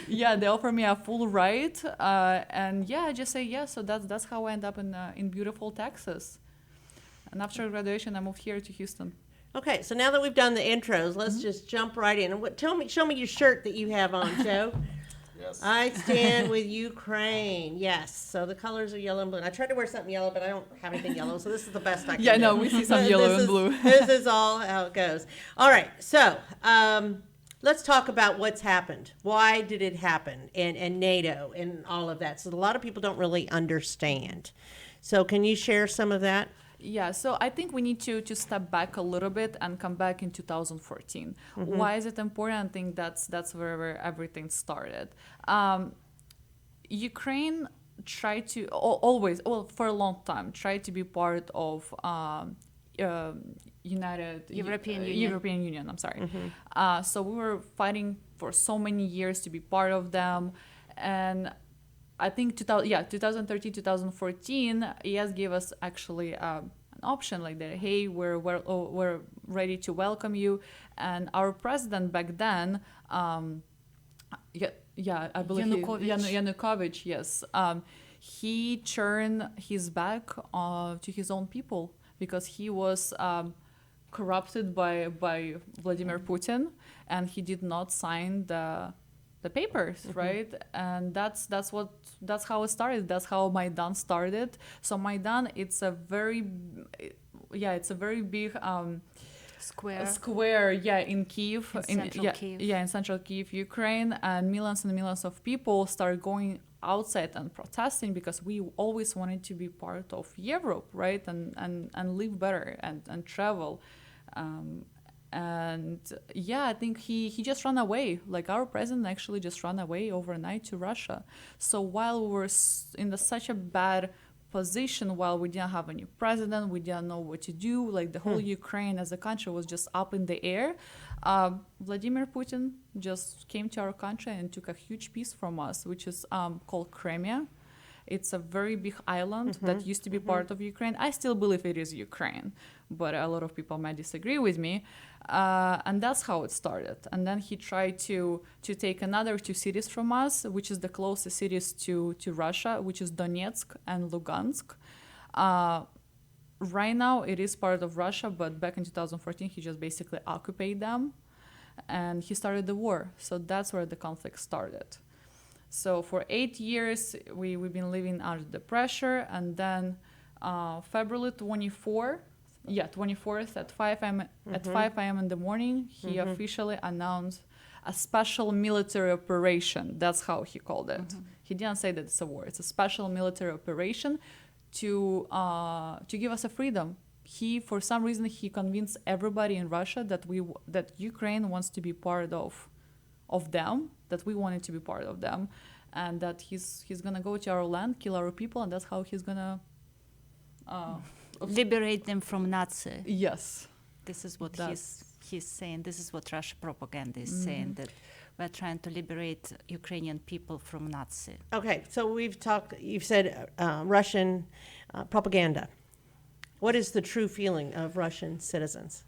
Yeah, they offered me a full ride, and I just say yes. So that's how I end up in beautiful Texas. And after graduation, I moved here to Houston. Okay, so now that we've done the intros, let's just jump right in. Show me your shirt that you have on, Joe. Yes. I stand with Ukraine. Yes. So the colors are yellow and blue. And I tried to wear something yellow, but I don't have anything yellow, so this is the best I can do. Yeah, no, we see some yellow and blue. This is all how it goes. All right, so let's talk about what's happened. Why did it happen? And NATO and all of that. So a lot of people don't really understand. So can you share some of that? Yeah, so I think we need to step back a little bit and come back in 2014. Why is it important? I think that's where everything started. Ukraine tried to always, for a long time, tried to be part of European Union. I'm sorry. So we were fighting for so many years to be part of them, and I think 2013, 2014, ES gave us actually an option like that. Hey, we're ready to welcome you, and our president back then, I believe Yanukovych, yes, he turned his back to his own people because he was corrupted by Vladimir Putin, and he did not sign the papers, right? And that's how it started. That's how Maidan started. So Maidan, it's a very big square, in Kyiv, in central Kyiv, Ukraine, and millions of people started going outside and protesting because we always wanted to be part of Europe, right? And live better and travel. And I think he just ran away. Like our president actually just ran away overnight to Russia. So while we were in such a bad position, while we didn't have a new president, we didn't know what to do, like the whole Ukraine as a country was just up in the air, Vladimir Putin just came to our country and took a huge piece from us, which is called Crimea. It's a very big island that used to be part of Ukraine. I still believe it is Ukraine, but a lot of people might disagree with me. And that's how it started. And then he tried to take another two cities from us, which is the closest cities to Russia, which is Donetsk and Lugansk. Right now, it is part of Russia, but back in 2014, he just basically occupied them, and he started the war. So that's where the conflict started. So for 8 years, we've been living under the pressure, and then February 24th at 5 a.m. in the morning, he officially announced a special military operation. That's how he called it. He didn't say that it's a war. It's a special military operation to give us a freedom. For some reason, he convinced everybody in Russia that Ukraine wants to be part of them, that we wanted to be part of them, and that he's gonna go to our land, kill our people, and that's how he's gonna liberate them from Nazi. Yes, this is what he's saying. This is what Russian propaganda is saying, that we're trying to liberate Ukrainian people from Nazi. Okay, so you've said Russian propaganda. What is the true feeling of Russian citizens?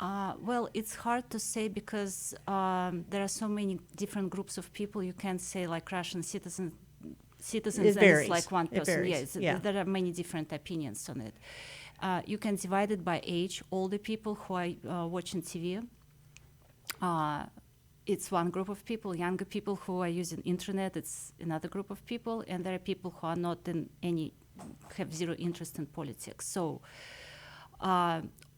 Well, it's hard to say because there are so many different groups of people. You can't say like Russian citizens. It varies. It's like one person. Yeah. There are many different opinions on it. You can divide it by age. Older people who are watching TV. It's one group of people. Younger people who are using internet. It's another group of people. And there are people who are not have zero interest in politics. So.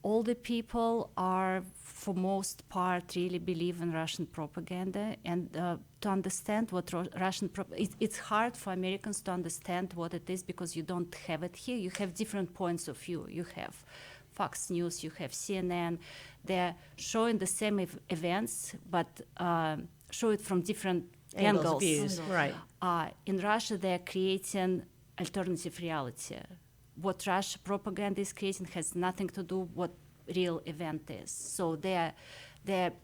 Older people are, for most part, really believe in Russian propaganda, and to understand what Russian it's hard for Americans to understand what it is because you don't have it here. You have different points of view. You have Fox News, you have CNN. They're showing the same events, but show it from different angles. Views. Right. In Russia, they're creating alternative reality. What Russia propaganda is creating has nothing to do what real event is. So they're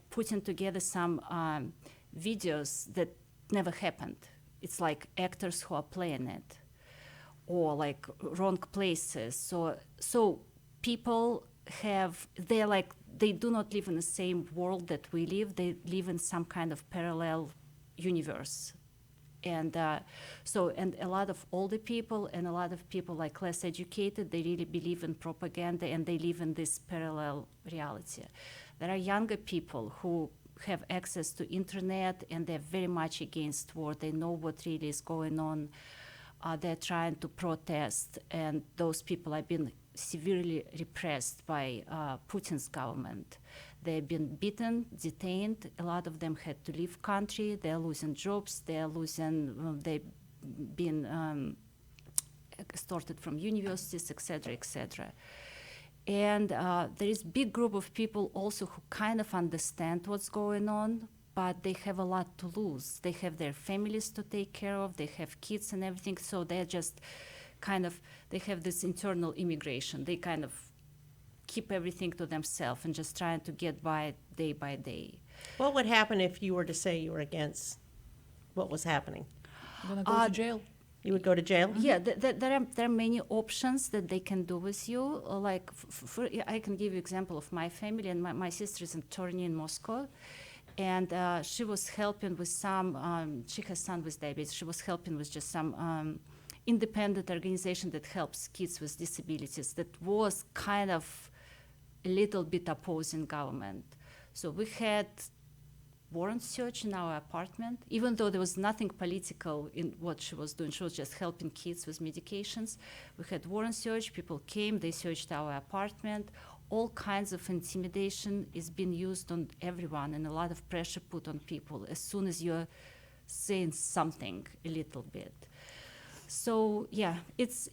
putting together some videos that never happened. It's like actors who are playing it, or like wrong places. So people they do not live in the same world that we live. They live in some kind of parallel universe. And and a lot of older people and a lot of people like less educated, they really believe in propaganda and they live in this parallel reality. There are younger people who have access to internet and they're very much against war. They know what really is going on. They're trying to protest, and those people have been severely repressed by Putin's government. They've been beaten, detained. A lot of them had to leave country. They're losing jobs. They've been extorted from universities, etc., etc. And there is a big group of people also who kind of understand what's going on, but they have a lot to lose. They have their families to take care of. They have kids and everything. So they're just they have this internal immigration. They kind of keep everything to themselves and just trying to get by day. What would happen if you were to say you were against what was happening? You're gonna go to jail. You would go to jail? Yeah, there are many options that they can do with you. Like, I can give you example of my family, and my sister is an attorney in Moscow, and she was helping with some, she has son with diabetes, she was helping with just some independent organization that helps kids with disabilities that was kind of a little bit opposing government. So we had warrant search in our apartment, even though there was nothing political in what she was doing. She was just helping kids with medications. We had warrant search. People came, they searched our apartment. All kinds of intimidation is being used on everyone, and a lot of pressure put on people as soon as you're saying something a little bit. So yeah, it's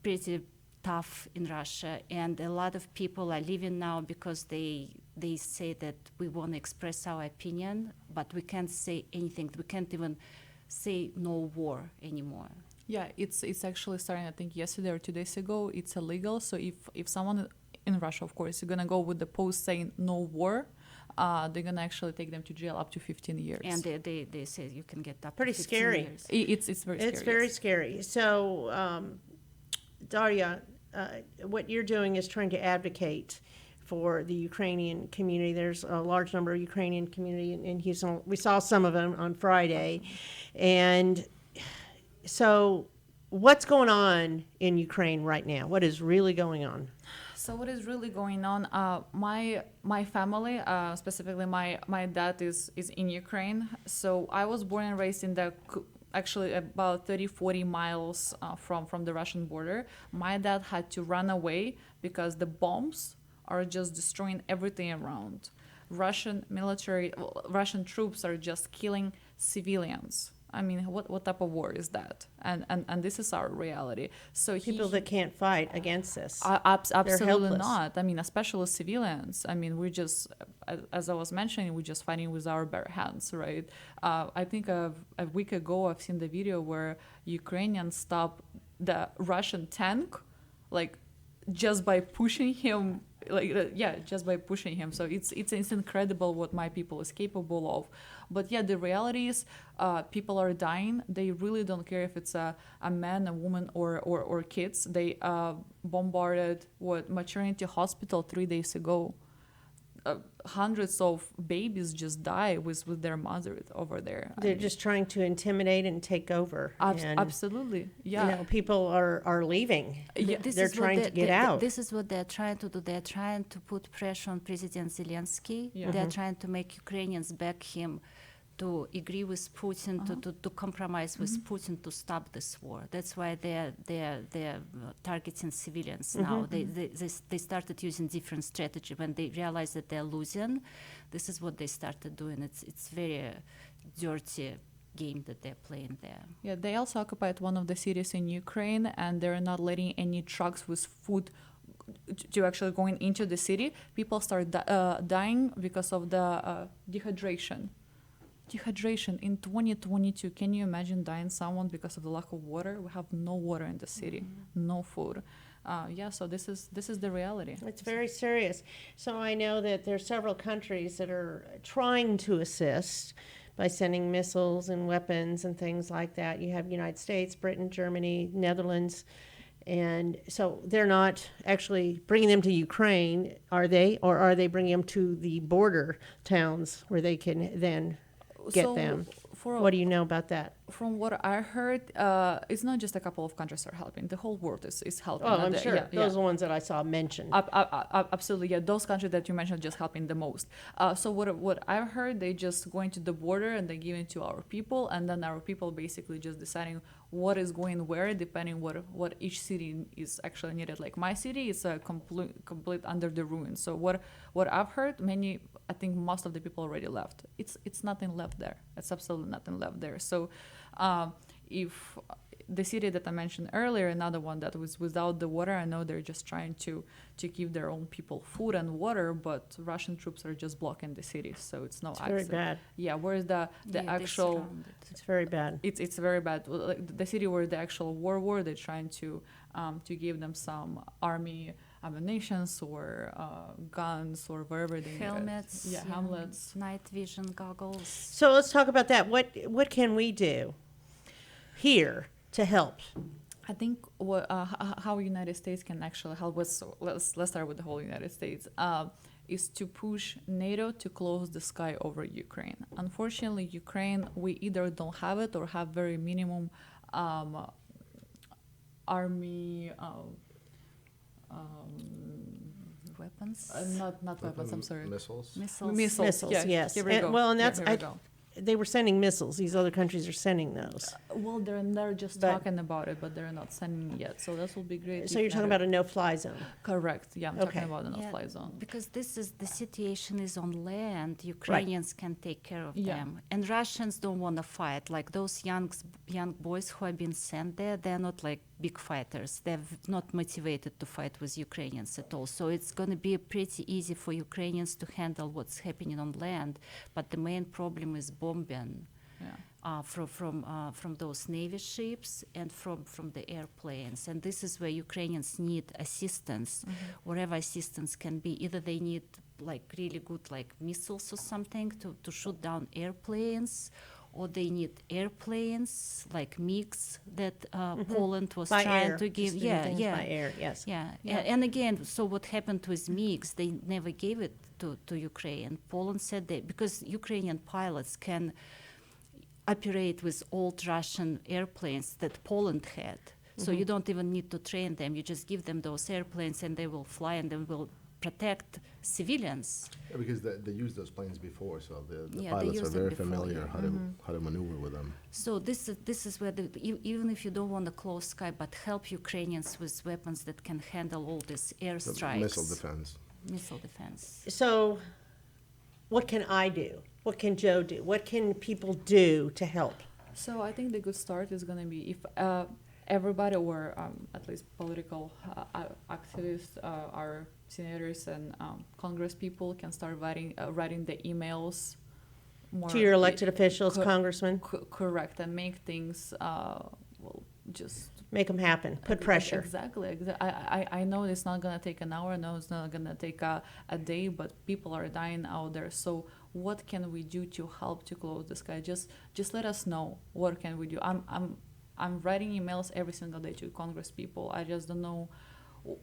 pretty tough in Russia, and a lot of people are leaving now because they say that we want to express our opinion, but we can't say anything. We can't even say no war anymore. Yeah, it's actually starting, I think, yesterday or 2 days ago. It's illegal. So if someone in Russia, of course, is going to go with the post saying no war, they're going to actually take them to jail up to 15 years. And they say you can get up pretty to 15 scary. years. It's very scary. It's very yes. scary. So, Dariya, what you're doing is trying to advocate for the Ukrainian community. There's a large number of Ukrainian community in Houston. We saw some of them on Friday. And so what's going on in Ukraine right now? What is really going on? So what is really going on? My family, specifically my dad is in Ukraine. So I was born and raised in the actually about 30-40 miles from the Russian border. My dad had to run away because the bombs are just destroying everything around. Russian troops are just killing civilians. I mean, what type of war is that? And this is our reality. So people that can't fight against this. Absolutely not. I mean, especially civilians. I mean, we just, as I was mentioning, we're just fighting with our bare hands, right? I think a week ago, I've seen the video where Ukrainians stopped the Russian tank, like just by pushing him. Just by pushing him. So it's incredible what my people is capable of. But yeah, the reality is people are dying. They really don't care if it's a man, a woman, or kids. They bombarded maternity hospital 3 days ago. Hundreds of babies just die with their mother over there. They're just trying to intimidate and take over. Absolutely, yeah. You know, people are leaving. They're trying to get out. This is what they're trying to do. They're trying to put pressure on President Zelensky. Yeah. They're trying to make Ukrainians back him to agree with Putin, to compromise with Putin to stop this war. That's why they're targeting civilians now. They started using different strategy. When they realized that they're losing, this is what they started doing. It's very dirty game that they're playing there. Yeah, they also occupied one of the cities in Ukraine, and they're not letting any trucks with food to actually going into the city. People start dying because of the dehydration in 2022. Can you imagine dying someone because of the lack of water? We have no water in the city, no food. So this is the reality. It's very serious. So I know that there are several countries that are trying to assist by sending missiles and weapons and things like that. You have United States, Britain, Germany, Netherlands, and so they're not actually bringing them to Ukraine, are they? Or are they bringing them to the border towns where they can then get them? What do you know about that? From what I heard, it's not just a couple of countries are helping. The whole world is helping. Oh, I'm sure. Those are the ones that I saw mentioned. Absolutely, yeah. Those countries that you mentioned are just helping the most. So what I've heard, they just going to the border and they give it to our people, and then our people basically just deciding what is going where, depending what each city is actually needed. Like my city is a complete under the ruin. So what I've heard, I think most of the people already left. It's nothing left there. It's absolutely nothing left there. So if the city that I mentioned earlier, another one that was without the water, I know they're just trying to give their own people food and water, but Russian troops are just blocking the city, so it's no access. Very bad. Yeah, where's the actual? It's very bad. It's very bad. Like the city where the actual war, they're trying to give them some army ammunitions or guns or wherever they Helmets, need it. Yeah, helmets. night vision goggles. So let's talk about that. What can we do here to help? I think how United States can actually help with, so let's start with the whole United States, is to push NATO to close the sky over Ukraine. Unfortunately, Ukraine, we either don't have it or have very minimum army Weapons? Not weapons, I'm sorry. Missiles? Missiles, yeah, yes. here we go. Well, and Yeah, that's here we go. they were sending missiles. These other countries are sending those. Well, they're just But- talking about it, but they're not sending it yet. So this will be great. So if you're talking NATO- about a no-fly zone. Correct. Yeah, I'm Okay. talking about a Yeah, no-fly zone. because this is the situation is on land. Ukrainians can take care of Yeah. them, and Russians don't want to fight. Like those young boys who have been sent there, they're not like big fighters. They're not motivated to fight with Ukrainians at all. So it's going to be pretty easy for Ukrainians to handle what's happening on land. But the main problem is bombing. Yeah. From those navy ships and from the airplanes, and this is where Ukrainians need assistance, whatever assistance can be. Either they need like really good like missiles or something to shoot down airplanes, or they need airplanes like MiGs that Poland was By trying air. to give. Just doing things by air, yes. And again, so what happened with MiGs? They never gave it to Ukraine. Poland said that because Ukrainian pilots can operate with old Russian airplanes that Poland had. So you don't even need to train them. You just give them those airplanes and they will fly and they will protect civilians. Yeah, because they used those planes before, so the Yeah, they pilots are used them very before, familiar yeah. how to maneuver with them. So this is where even if you don't want a closed sky, but help Ukrainians with weapons that can handle all these airstrikes. Missile defense. Missile defense. So what can I do? What can Joe do? What can people do to help? So I think the good start is going to be if everybody, or at least political activists, our senators and Congress people can start writing the emails more To your elected officials, congressmen? Correct, and make things just make them happen. Put pressure. Exactly. I know it's not gonna take an hour. I know it's not gonna take a day, but people are dying out there. So what can we do to help to close the sky? Just let us know. What can we do? I'm writing emails every single day to Congress people. I just don't know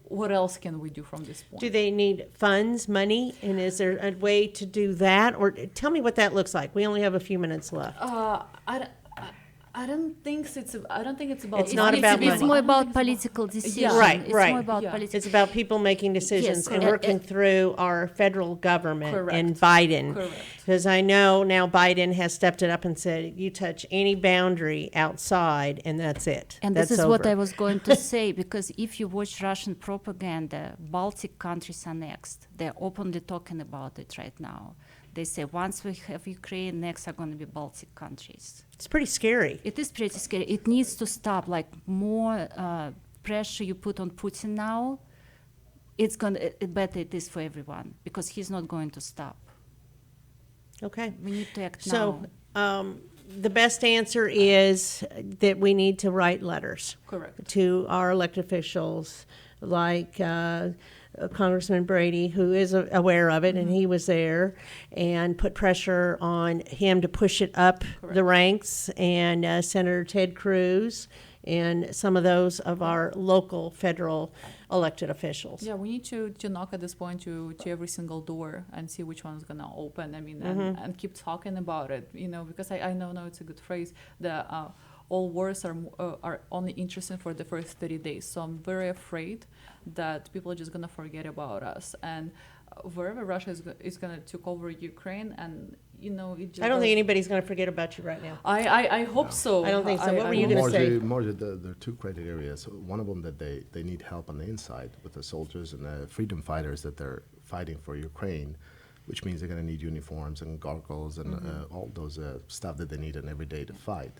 what else can we do from this point. Do they need funds, money, and is there a way to do that? Or tell me what that looks like. We only have a few minutes left. I don't think it's about. It's not about It's money. more about political decisions. Right, It's right. more about political. It's about people making decisions Yes, and correct. working through our federal government Correct. and Biden. Correct. Because I know now Biden has stepped it up and said, you touch any boundary outside and that's it. And That's this is what over. I was going to say, because if you watch Russian propaganda, Baltic countries are next. They're openly talking about it right now. They say once we have Ukraine, next are going to be Baltic countries. It's pretty scary. It is pretty scary. It needs to stop. Like more pressure you put on Putin now, it's gonna. It better it is for everyone because he's not going to stop. Okay. We need to act So the best answer is that we need to write letters. Correct. To our elected officials, like Congressman Brady, who is aware of it, and he was there, and put pressure on him to push it up the ranks, and Senator Ted Cruz, and some of those of our local federal elected officials. Yeah, we need to knock at this point to every single door and see which one's gonna open. I mean, and keep talking about it, because I know now it's a good phrase that all wars are only interesting for the first 30 days. So I'm very afraid that people are just gonna forget about us, and wherever Russia is gonna take over Ukraine, and it just I don't think anybody's going to forget about you right now. I hope so. I don't think so. What were you going to say? Margie, there are two criteria. So one of them that they need help on the inside with the soldiers and the freedom fighters that they're fighting for Ukraine, which means they're going to need uniforms and goggles and all those stuff that they need on every day to fight.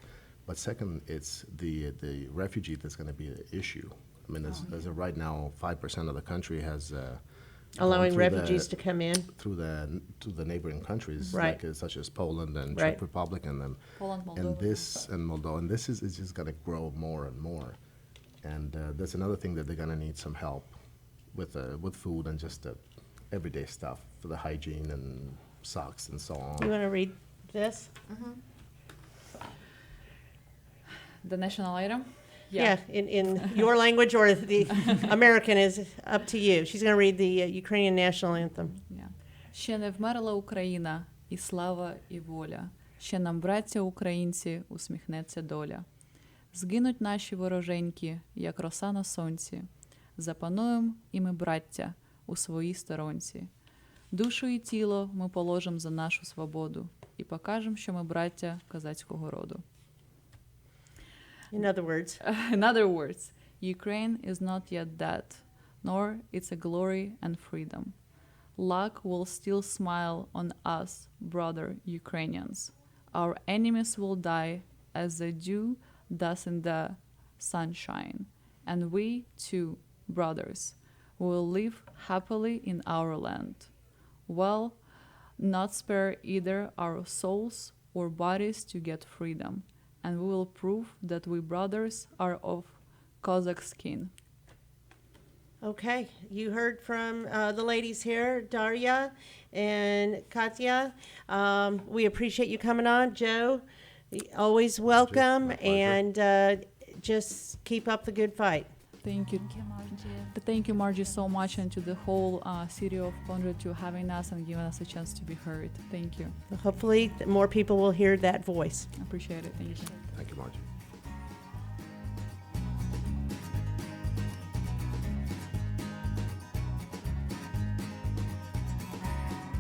But second, it's the refugee that's going to be an issue. I mean, as of right now, 5% of the country has allowing refugees to come in to the neighboring countries, right, like, such as Poland and right, Czech Republic and them. Poland, Moldova. And Moldova, and this is just going to grow more and more. And that's another thing that they're going to need some help with food and just everyday stuff for the hygiene and socks and so on. You want to read this? The national item? Yeah, in your language or the American is up to you. She's going to read the Ukrainian national anthem. Yeah. Ще не вмерла Україна, і слава, і воля. Ще нам, браття українці, усміхнеться доля. Згинуть наші вороженьки, як роса на сонці. Запануєм і ми, браття, у своїй сторонці. Душу і тіло ми положим за нашу свободу і покажем, що ми браття козацького роду. In other words, Ukraine is not yet dead, nor its a glory and freedom. Luck will still smile on us, brother Ukrainians. Our enemies will die as the dew does in the sunshine, and we, too, brothers, will live happily in our land. Well, not spare either our souls or bodies to get freedom, and we will prove that we brothers are of Cossack skin. Okay, you heard from the ladies here, Dariya and Katya. We appreciate you coming on. Joe, always welcome, and just keep up the good fight. Thank you. Thank you, Margie, so much, and to the whole city of Conroe to having us and giving us a chance to be heard. Thank you. Hopefully, more people will hear that voice. I appreciate it. Thank you. Thank you, Margie.